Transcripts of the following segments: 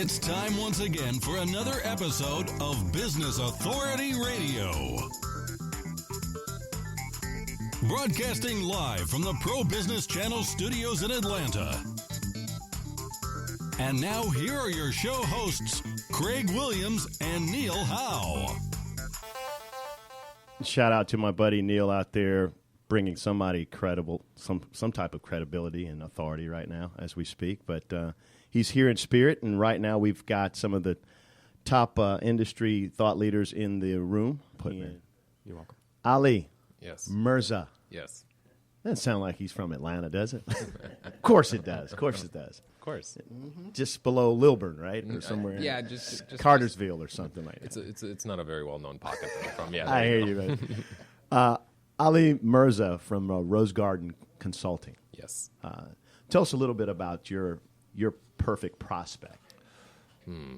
It's time once again for another episode of Business Authority Radio. Broadcasting live from the Pro Business Channel studios in Atlanta. And now here are your show hosts, Craig Williams and Neil Howe. Shout out to my buddy Neil out there, bringing somebody credible, some type of credibility and authority right now as we speak. But he's here in spirit, and right now we've got some of the top industry thought leaders in the room. You're welcome. Ali. Yes. Mirza. Yes. Doesn't sound like he's from Atlanta, does it? Of course it does. Of course it does. Of course. Just below Lilburn, right? Or somewhere yeah, in just Cartersville or something like that. It's not a very well-known pocket that I'm from. Yeah, I hear you, man. Ali Mirza from Rose Garden Consulting. Yes. Tell us a little bit about your perfect prospect.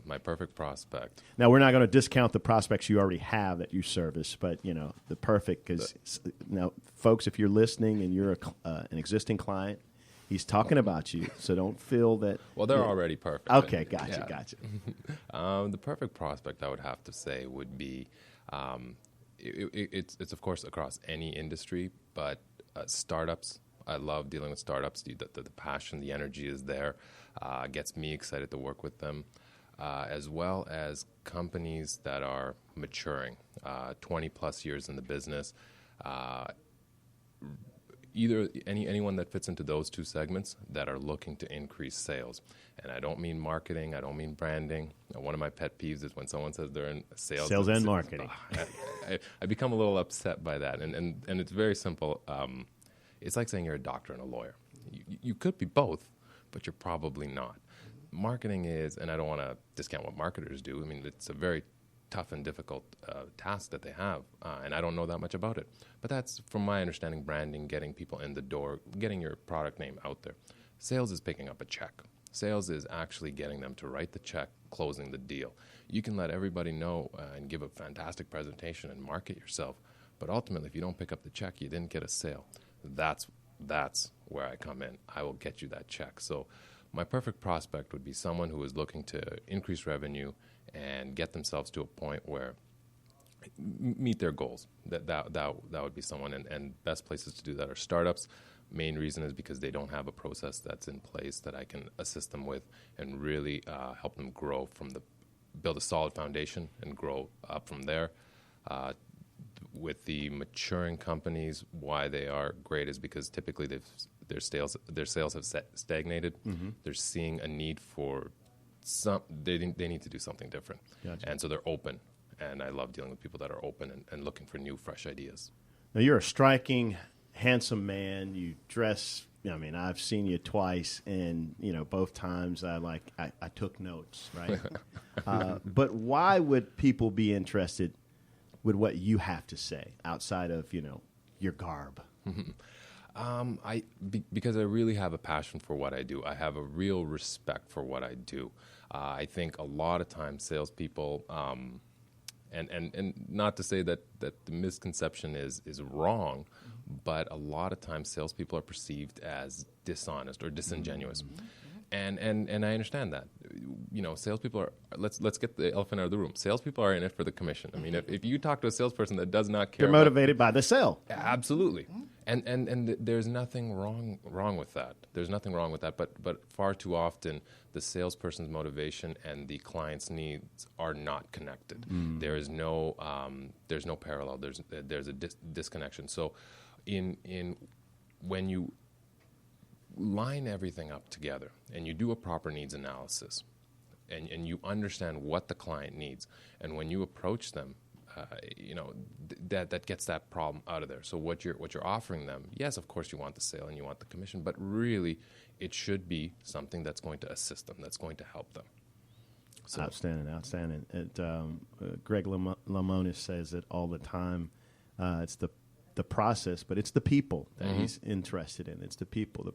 My perfect prospect. Now, we're not going to discount the prospects you already have that you service, but, you know, the perfect, because now, folks, if you're listening and you're an existing client, he's talking about you, so don't feel that. Well, they're already perfect. Okay, gotcha. The perfect prospect, I would have to say, would be, it's of course across any industry, but startups. I love dealing with startups. The passion, the energy is there. Gets me excited to work with them. As well as companies that are maturing, 20 plus years in the business. Anyone that fits into those two segments that are looking to increase sales. And I don't mean marketing, I don't mean branding. One of my pet peeves is when someone says they're in sales. Sales and marketing. I become a little upset by that. And it's very simple. It's like saying you're a doctor and a lawyer. You could be both, but you're probably not. Marketing is, and I don't want to discount what marketers do. I mean, it's a very tough and difficult task that they have, and I don't know that much about it. But that's, from my understanding, branding, getting people in the door, getting your product name out there. Sales is picking up a check. Sales is actually getting them to write the check, closing the deal. You can let everybody know and give a fantastic presentation and market yourself, but ultimately, if you don't pick up the check, you didn't get a sale. That's where I come in. I will get you that check. So my perfect prospect would be someone who is looking to increase revenue and get themselves to a point where meet their goals. That would be someone. And best places to do that are startups. Main reason is because they don't have a process that's in place that I can assist them with and really help them grow build a solid foundation and grow up from there. With the maturing companies, why they are great is because typically their sales have stagnated. Mm-hmm. They're seeing a need for they need to do something different. Gotcha. And so they're open. And I love dealing with people that are open and looking for new, fresh ideas. Now, you're a striking, handsome man. You dress, I mean, I've seen you twice, and, you know, both times I took notes, right? But why would people be interested with what you have to say outside of, you know, your garb? Because I really have a passion for what I do. I have a real respect for what I do. I think a lot of times salespeople, and not to say that the misconception is wrong, but a lot of times salespeople are perceived as dishonest or disingenuous. Mm-hmm. And I understand that. You know, salespeople are, let's get the elephant out of the room. Salespeople are in it for the commission. I mean, if you talk to a salesperson that does not care, they're motivated by the sale. Absolutely. And there's nothing wrong with that. There's nothing wrong with that. But far too often, the salesperson's motivation and the client's needs are not connected. There is no parallel. There's a disconnection. So, when you line everything up together and you do a proper needs analysis and you understand what the client needs, and when you approach them, that gets that problem out of there. So what you're offering them, yes, of course you want the sale and you want the commission, but really it should be something that's going to assist them, that's going to help them. So. Outstanding. Greg Lamonis says it all the time. It's the process, but it's the people that he's interested in. It's the people.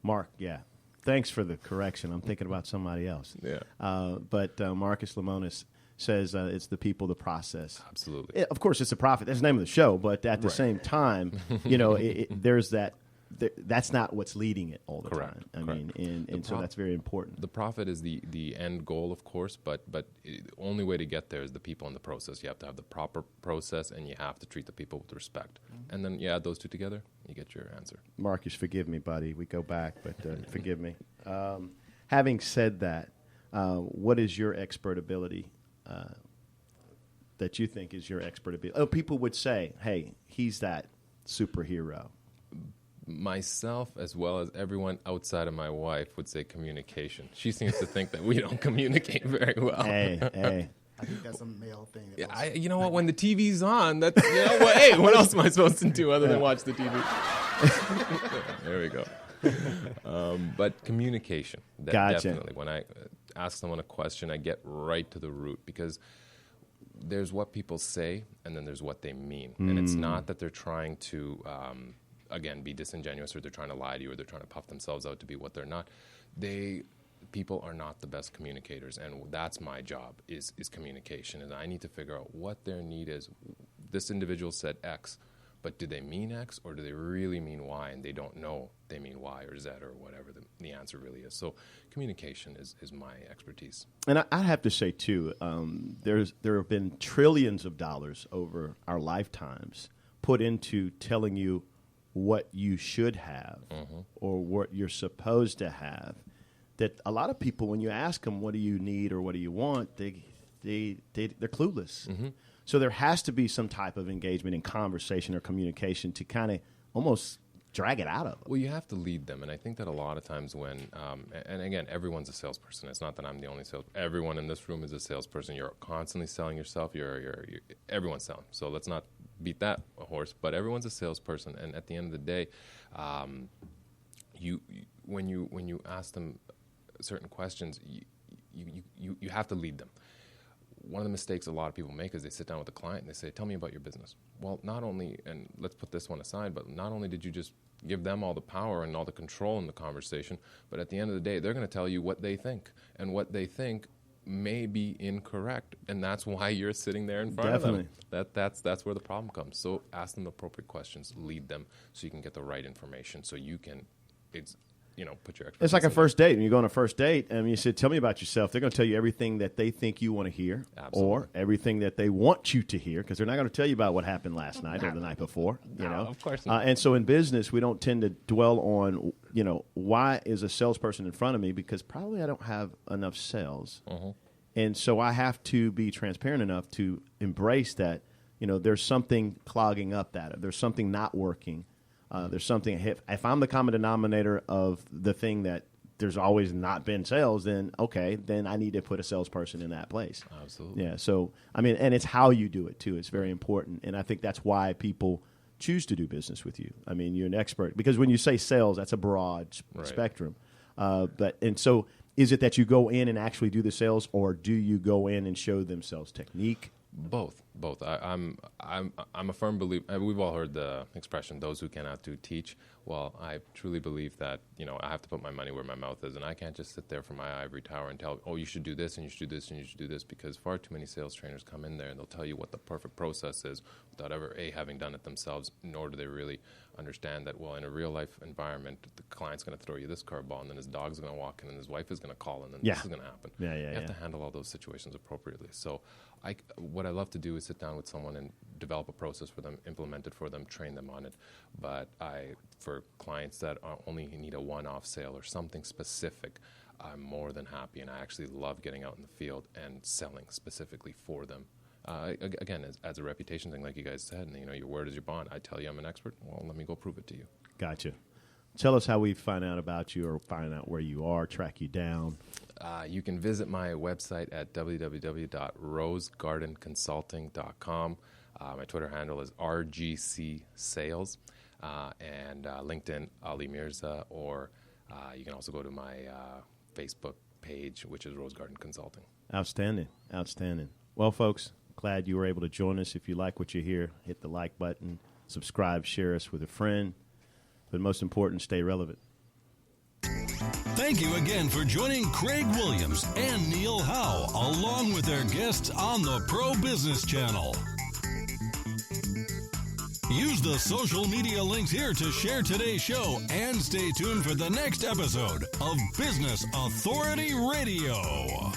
Mark, yeah. Thanks for the correction. I'm thinking about somebody else. Yeah. But Marcus Lamonis says it's the people, the process. Absolutely. Of course, it's a profit. That's the name of the show. But at the same time, you know, there's that that's not what's leading it all the Correct, time. I correct. mean, and so that's very important. The profit is the end goal, of course, but the only way to get there is the people in the process. You have to have the proper process, and you have to treat the people with respect. And then you add those two together, you get your answer. Marcus, forgive me, buddy. We go back, but forgive me. Having said that, what is your expert ability that you think is your expert ability? Oh, people would say, hey, he's that superhero. Myself, as well as everyone outside of my wife, would say communication. She seems to think that we don't communicate very well. Hey. I think that's a male thing. Yeah, you know what? When the TV's on, that's hey, what else am I supposed to do other than watch the TV? There we go. But communication, Gotcha. definitely. When I ask someone a question, I get right to the root, because there's what people say and then there's what they mean, and it's not that they're trying to again be disingenuous, or they're trying to lie to you, or they're trying to puff themselves out to be what they're not. People are not the best communicators, and that's my job is communication. And I need to figure out what their need is. This individual said X, but do they mean X, or do they really mean Y, and they don't know they mean Y or Z or whatever the answer really is. So communication is my expertise. And I have to say, too, there have been trillions of dollars over our lifetimes put into telling you what you should have or what you're supposed to have, that a lot of people, when you ask them, what do you need or what do you want, they're clueless. So there has to be some type of engagement in conversation or communication to kind of almost drag it out of them. Well, you have to lead them, and I think that a lot of times when, and again, everyone's a salesperson. It's not that I'm the only salesperson. Everyone in this room is a salesperson. You're constantly selling yourself. Everyone's selling. So let's not beat that horse. But everyone's a salesperson, and at the end of the day, when you ask them certain questions, you have to lead them. One of the mistakes a lot of people make is they sit down with a client and they say, tell me about your business. Well, not only, and let's put this one aside, but not only did you just give them all the power and all the control in the conversation, but at the end of the day, they're going to tell you what they think. And what they think may be incorrect. And that's why you're sitting there in front of them. That's where the problem comes. So ask them the appropriate questions, lead them so you can get the right information so you can put your expertise. It's like a first date. When you go on a first date and you say, tell me about yourself, they're going to tell you everything that they think you want to hear. Absolutely. Or everything that they want you to hear, because they're not going to tell you about what happened last night or the night before. Of course not. And so in business, we don't tend to dwell on, why is a salesperson in front of me? Because probably I don't have enough sales. And so I have to be transparent enough to embrace that, there's something clogging up that. There's something not working. There's something, if I'm the common denominator of the thing that there's always not been sales, then I need to put a salesperson in that place. Absolutely. Yeah. So, and it's how you do it too. It's very important. And I think that's why people choose to do business with you. I mean, you're an expert, because when you say sales, that's a broad spectrum. And so is it that you go in and actually do the sales, or do you go in and show them sales technique? Both. I'm a firm believer. We've all heard the expression, "Those who cannot do teach." Well, I truly believe that I have to put my money where my mouth is, and I can't just sit there from my ivory tower and tell, "Oh, you should do this, and you should do this, and you should do this," because far too many sales trainers come in there and they'll tell you what the perfect process is without ever having done it themselves, nor do they really understand that. Well, in a real life environment, the client's going to throw you this curveball, and then his dog's going to walk in, and his wife is going to call, and then this is going to happen. You have to handle all those situations appropriately. So, what I love to do is sit down with someone and develop a process for them, implement it for them, train them on it. But for clients that only need a one-off sale or something specific, I'm more than happy, and I actually love getting out in the field and selling specifically for them. Again, as a reputation thing, like you guys said, and your word is your bond. I tell you I'm an expert. Well, let me go prove it to you. Gotcha. Tell us how we find out about you, or find out where you are, track you down. You can visit my website at www.rosegardenconsulting.com. My Twitter handle is RGC Sales, and LinkedIn, Ali Mirza, or you can also go to my Facebook page, which is Rose Garden Consulting. Outstanding. Well, folks, glad you were able to join us. If you like what you hear, hit the like button, subscribe, share us with a friend. But most important, stay relevant. Thank you again for joining Craig Williams and Neil Howe, along with their guests on the Pro Business Channel. Use the social media links here to share today's show and stay tuned for the next episode of Business Authority Radio.